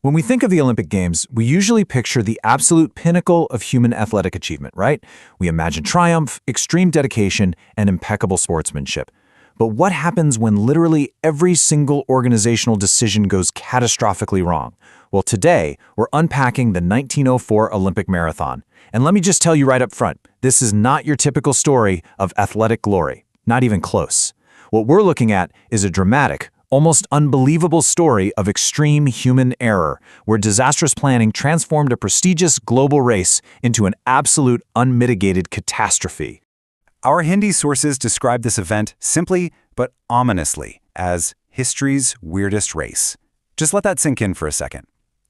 When we think of the Olympic Games, we usually picture the absolute pinnacle of human athletic achievement, right? We imagine triumph, extreme dedication, and impeccable sportsmanship. But what happens when literally every single organizational decision goes catastrophically wrong? Well, today, we're unpacking the 1904 Olympic Marathon. And let me just tell you right up front, this is not your typical story of athletic glory. Not even close. What we're looking at is a dramatic, almost unbelievable story of extreme human error, where disastrous planning transformed a prestigious global race into an absolute unmitigated catastrophe. Our Hindi sources describe this event simply but ominously as history's weirdest race. Just let that sink in for a second.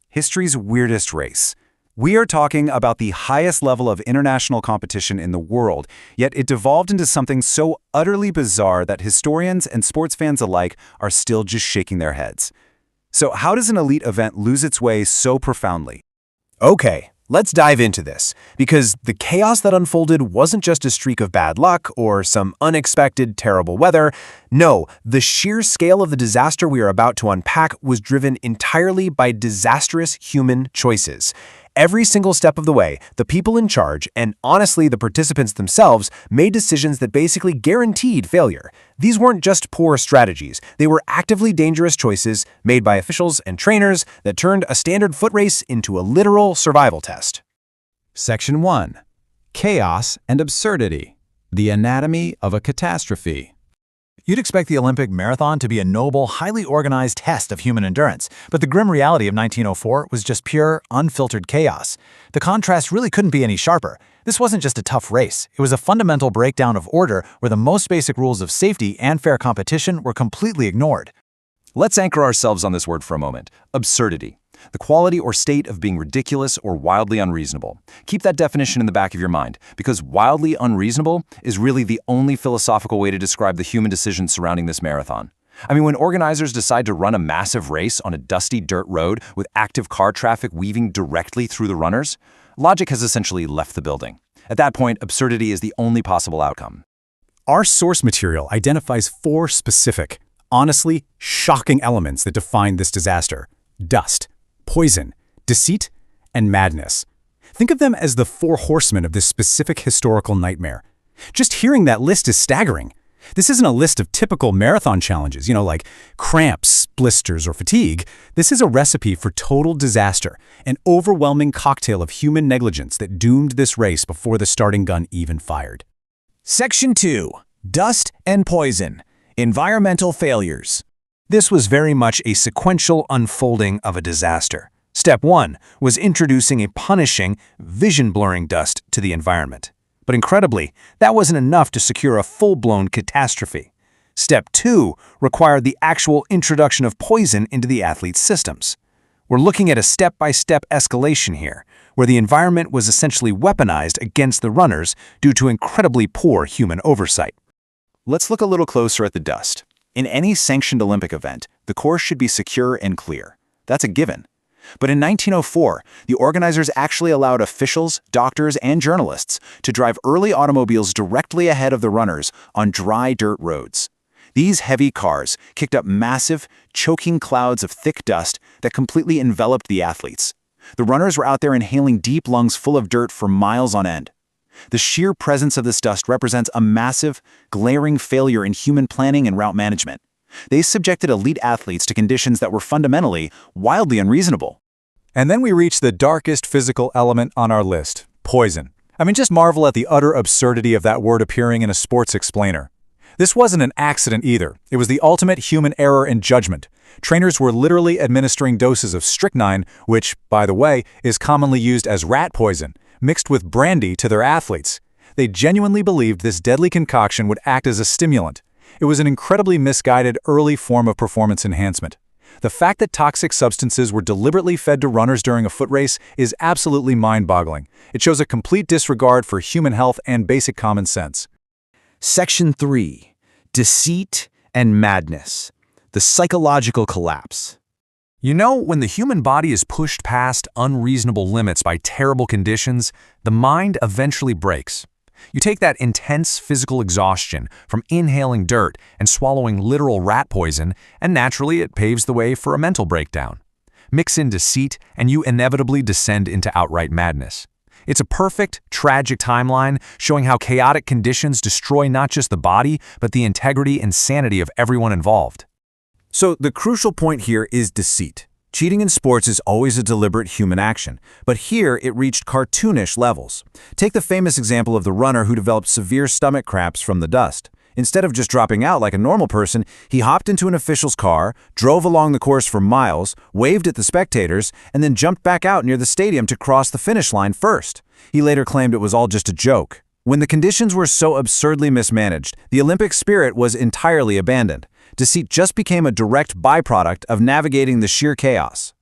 History's weirdest race. We are talking about the highest level of international competition in the world, yet it devolved into something so utterly bizarre that historians and sports fans alike are still just shaking their heads. So how does an elite event lose its way so profoundly? Okay, let's dive into this, because the chaos that unfolded wasn't just a streak of bad luck or some unexpected terrible weather. No, the sheer scale of the disaster we are about to unpack was driven entirely by disastrous human choices. Every single step of the way, the people in charge, and honestly the participants themselves, made decisions that basically guaranteed failure. These weren't just poor strategies, they were actively dangerous choices made by officials and trainers that turned a standard foot race into a literal survival test. Section 1. Chaos and Absurdity. The Anatomy of a Catastrophe. You'd expect the Olympic Marathon to be a noble, highly organized test of human endurance, but the grim reality of 1904 was just pure, unfiltered chaos. The contrast really couldn't be any sharper. This wasn't just a tough race. It was a fundamental breakdown of order where the most basic rules of safety and fair competition were completely ignored. Let's anchor ourselves on this word for a moment. Absurdity. The quality or state of being ridiculous or wildly unreasonable. Keep that definition in the back of your mind, because wildly unreasonable is really the only philosophical way to describe the human decisions surrounding this marathon. I mean, when organizers decide to run a massive race on a dusty dirt road with active car traffic weaving directly through the runners, logic has essentially left the building. At that point, absurdity is the only possible outcome. Our source material identifies 4 specific, honestly shocking elements that define this disaster: dust, poison, deceit, and madness. Think of them as the 4 horsemen of this specific historical nightmare. Just hearing that list is staggering. This isn't a list of typical marathon challenges, like cramps, blisters, or fatigue. This is a recipe for total disaster, an overwhelming cocktail of human negligence that doomed this race before the starting gun even fired. Section 2. Dust and Poison. Environmental Failures. This was very much a sequential unfolding of a disaster. Step 1 was introducing a punishing, vision-blurring dust to the environment. But incredibly, that wasn't enough to secure a full-blown catastrophe. Step 2 required the actual introduction of poison into the athletes' systems. We're looking at a step-by-step escalation here, where the environment was essentially weaponized against the runners due to incredibly poor human oversight. Let's look a little closer at the dust. In any sanctioned Olympic event, the course should be secure and clear. That's a given. But in 1904, the organizers actually allowed officials, doctors, and journalists to drive early automobiles directly ahead of the runners on dry dirt roads. These heavy cars kicked up massive, choking clouds of thick dust that completely enveloped the athletes. The runners were out there inhaling deep lungs full of dirt for miles on end. The sheer presence of this dust represents a massive, glaring failure in human planning and route management. They subjected elite athletes to conditions that were fundamentally wildly unreasonable. And then we reach the darkest physical element on our list: poison. I mean, just marvel at the utter absurdity of that word appearing in a sports explainer. This wasn't an accident either. It was the ultimate human error in judgment. Trainers were literally administering doses of strychnine, which, by the way, is commonly used as rat poison, mixed with brandy to their athletes. They genuinely believed this deadly concoction would act as a stimulant. It was an incredibly misguided early form of performance enhancement. The fact that toxic substances were deliberately fed to runners during a foot race is absolutely mind-boggling. It shows a complete disregard for human health and basic common sense. Section 3. Deceit and Madness. The Psychological Collapse. When the human body is pushed past unreasonable limits by terrible conditions, the mind eventually breaks. You take that intense physical exhaustion from inhaling dirt and swallowing literal rat poison, and naturally it paves the way for a mental breakdown. Mix in deceit, and you inevitably descend into outright madness. It's a perfect, tragic timeline showing how chaotic conditions destroy not just the body, but the integrity and sanity of everyone involved. So the crucial point here is deceit. Cheating in sports is always a deliberate human action, but here it reached cartoonish levels. Take the famous example of the runner who developed severe stomach cramps from the dust. Instead of just dropping out like a normal person, he hopped into an official's car, drove along the course for miles, waved at the spectators, and then jumped back out near the stadium to cross the finish line first. He later claimed it was all just a joke. When the conditions were so absurdly mismanaged, the Olympic spirit was entirely abandoned. Deceit just became a direct byproduct of navigating the sheer chaos.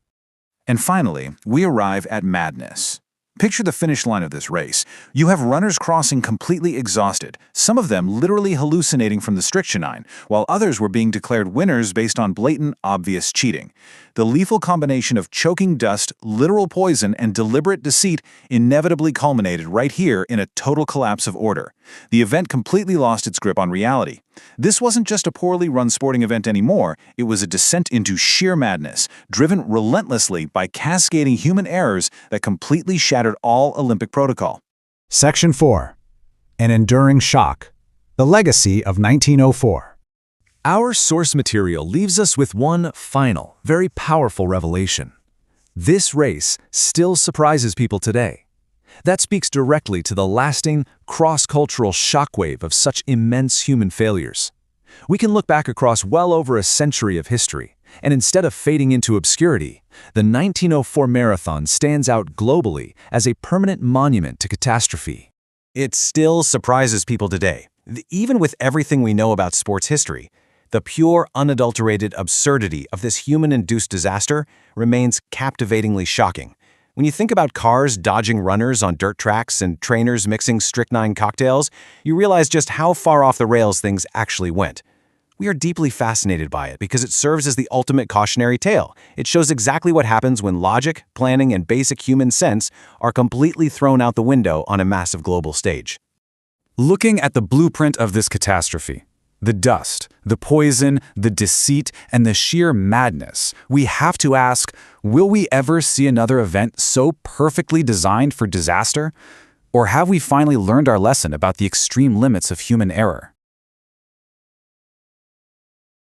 And finally, we arrive at madness. Picture the finish line of this race. You have runners crossing completely exhausted, some of them literally hallucinating from the strychnine, while others were being declared winners based on blatant, obvious cheating. The lethal combination of choking dust, literal poison, and deliberate deceit inevitably culminated right here in a total collapse of order. The event completely lost its grip on reality. This wasn't just a poorly run sporting event anymore, it was a descent into sheer madness, driven relentlessly by cascading human errors that completely shattered all Olympic protocol. Section 4. An enduring shock. The legacy of 1904. Our source material leaves us with one final, very powerful revelation. This race still surprises people today. That speaks directly to the lasting, cross-cultural shockwave of such immense human failures. We can look back across well over a century of history, and instead of fading into obscurity, the 1904 marathon stands out globally as a permanent monument to catastrophe. It still surprises people today. Even with everything we know about sports history, the pure, unadulterated absurdity of this human-induced disaster remains captivatingly shocking. When you think about cars dodging runners on dirt tracks and trainers mixing strychnine cocktails, you realize just how far off the rails things actually went. We are deeply fascinated by it because it serves as the ultimate cautionary tale. It shows exactly what happens when logic, planning, and basic human sense are completely thrown out the window on a massive global stage. Looking at the blueprint of this catastrophe, the dust, the poison, the deceit, and the sheer madness, we have to ask, will we ever see another event so perfectly designed for disaster? Or have we finally learned our lesson about the extreme limits of human error?